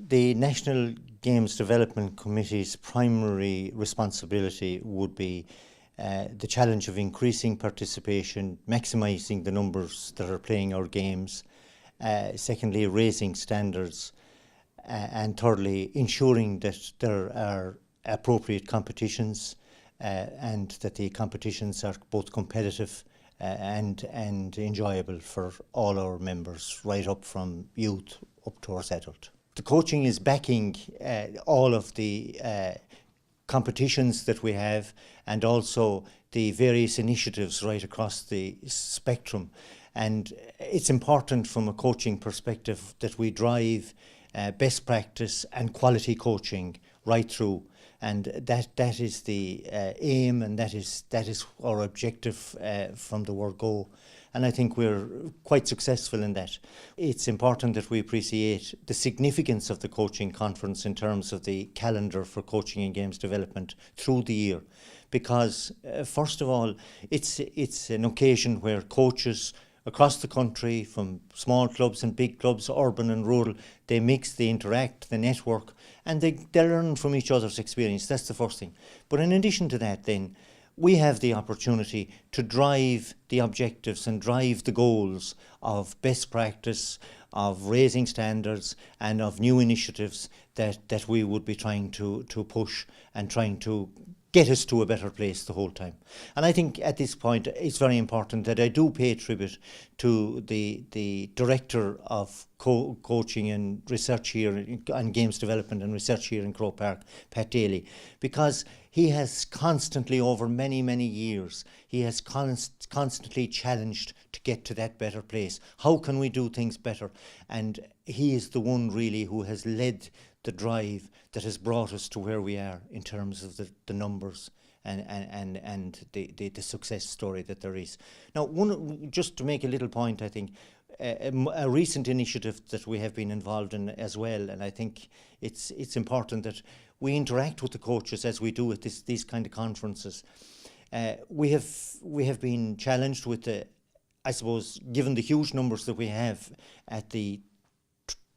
The National Games Development Committee's primary responsibility would be the challenge of increasing participation, maximising the numbers that are playing our games, secondly raising standards, and thirdly ensuring that there are appropriate competitions and that the competitions are both competitive and enjoyable for all our members, right up from youth up towards adult. The coaching is backing all of the competitions that we have and also the various initiatives right across the spectrum. And it's important from a coaching perspective that we drive best practice and quality coaching right through. And that is the aim, and that is our objective from the word go. And I think we're quite successful in that. It's important that we appreciate the significance of the coaching conference in terms of the calendar for coaching and games development through the year, because first of all, it's an occasion where coaches across the country, from small clubs and big clubs, urban and rural, they mix, they interact, they network, and they learn from each other's experience. That's the first thing. But in addition to that, then, we have the opportunity to drive the objectives and drive the goals of best practice, of raising standards, and of new initiatives that we would be trying to push and trying to get us to a better place the whole time. And I think at this point it's very important that I do pay tribute to the Director of Coaching and Research here and Games Development and Research here in Croke Park, Pat Daly, because he has constantly, over many, many years, he has constantly challenged to get to that better place. How can we do things better? And he is the one really who has led the drive that has brought us to where we are in terms of the numbers and the success story that there is. Now, just to make a little point, I think a recent initiative that we have been involved in as well, and I think it's important that we interact with the coaches as we do at these kind of conferences. We have been challenged with I suppose, given the huge numbers that we have at the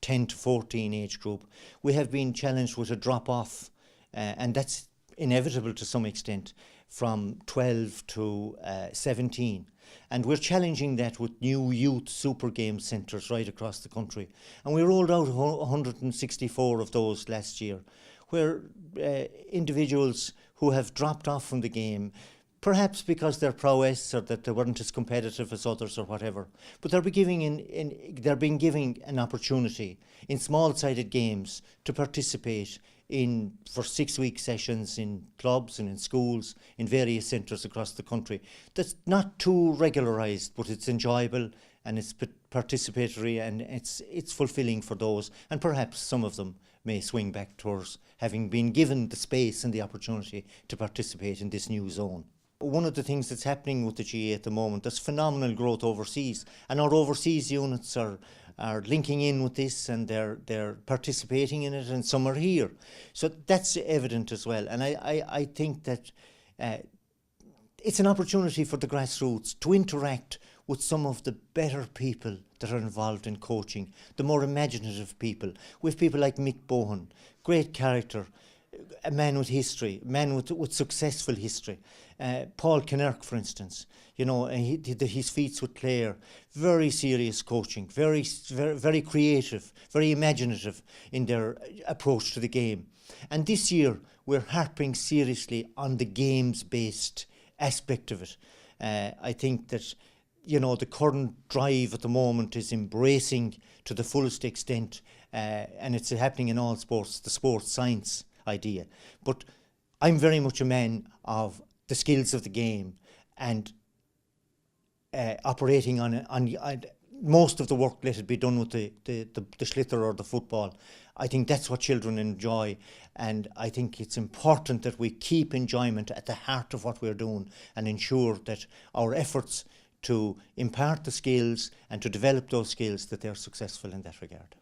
10 to 14 age group, we have been challenged with a drop-off, and that's inevitable to some extent, from 12 to 17. And we're challenging that with new youth super game centres right across the country. And we rolled out 164 of those last year, where individuals who have dropped off from the game, perhaps because their prowess or that they weren't as competitive as others or whatever, but they're being given an opportunity in small-sided games to participate for 6-week sessions in clubs and in schools in various centres across the country. That's not too regularised, but it's enjoyable and it's participatory and it's fulfilling for those, and perhaps some of them may swing back towards having been given the space and the opportunity to participate in this new zone. One of the things that's happening with the GAA at the moment, there's phenomenal growth overseas, and our overseas units are linking in with this, and they're participating in it, and some are here. So that's evident as well. And I think that it's an opportunity for the grassroots to interact with some of the better people that are involved in coaching, the more imaginative people. We have people like Mick Bohan, great character, a man with history, a man with successful history. Paul Kinnerk, for instance, you know, his feats with Clare, very serious coaching, very, very, very creative, very imaginative in their approach to the game. And this year, we're harping seriously on the games-based aspect of it. I think that, you know, the current drive at the moment is embracing to the fullest extent, and it's happening in all sports, the sports science idea. But I'm very much a man of the skills of the game and operating on most of the work, let it be done with the sliotar or the football. I think that's what children enjoy, and I think it's important that we keep enjoyment at the heart of what we're doing and ensure that our efforts to impart the skills and to develop those skills, that they're successful in that regard.